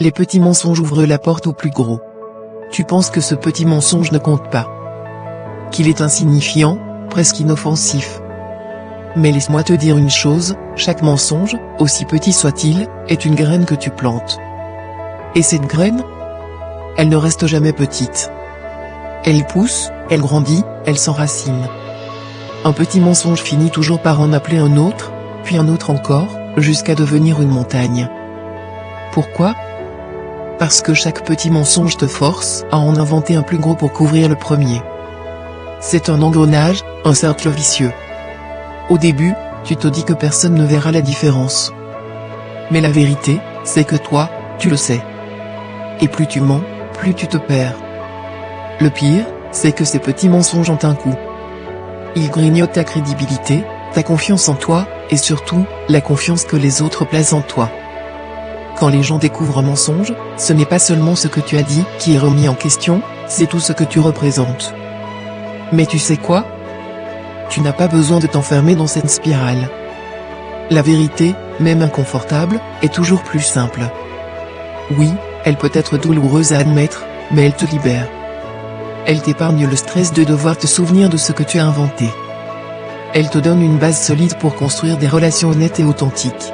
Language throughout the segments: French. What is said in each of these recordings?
les petits mensonges ouvrent la porte au plus gros. Tu penses que ce petit mensonge ne compte pas, qu'il est insignifiant, presque inoffensif. Mais laisse-moi te dire une chose, chaque mensonge, aussi petit soit-il, est une graine que tu plantes. Et cette graine, elle ne reste jamais petite. Elle pousse, elle grandit, elle s'enracine. Un petit mensonge finit toujours par en appeler un autre, puis un autre encore, jusqu'à devenir une montagne. Pourquoi ? Parce que chaque petit mensonge te force à en inventer un plus gros pour couvrir le premier. C'est un engrenage, un cercle vicieux. Au début, tu te dis que personne ne verra la différence. Mais la vérité, c'est que toi, tu le sais. Et plus tu mens, plus tu te perds. Le pire, c'est que ces petits mensonges ont un coût. Ils grignotent ta crédibilité, ta confiance en toi, et surtout, la confiance que les autres placent en toi. Quand les gens découvrent un mensonge, ce n'est pas seulement ce que tu as dit qui est remis en question, c'est tout ce que tu représentes. Mais tu sais quoi ? Tu n'as pas besoin de t'enfermer dans cette spirale. La vérité, même inconfortable, est toujours plus simple. Oui, elle peut être douloureuse à admettre, mais elle te libère. Elle t'épargne le stress de devoir te souvenir de ce que tu as inventé. Elle te donne une base solide pour construire des relations honnêtes et authentiques.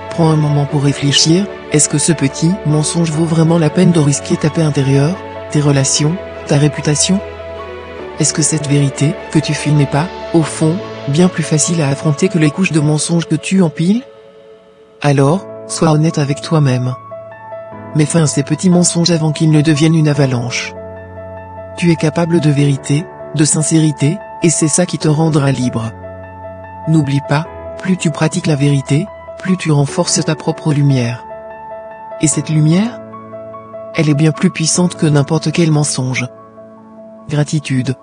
Prends un moment pour réfléchir, est-ce que ce petit mensonge vaut vraiment la peine de risquer ta paix intérieure, tes relations, ta réputation ? Est-ce que cette vérité que tu fuis n'est pas, au fond, bien plus facile à affronter que les couches de mensonges que tu empiles ? Alors, sois honnête avec toi-même. Mets fin à ces petits mensonges avant qu'ils ne deviennent une avalanche. Tu es capable de vérité, de sincérité, et c'est ça qui te rendra libre. N'oublie pas, plus tu pratiques la vérité, plus tu renforces ta propre lumière. Et cette lumière ? Elle est bien plus puissante que n'importe quel mensonge. Gratitude.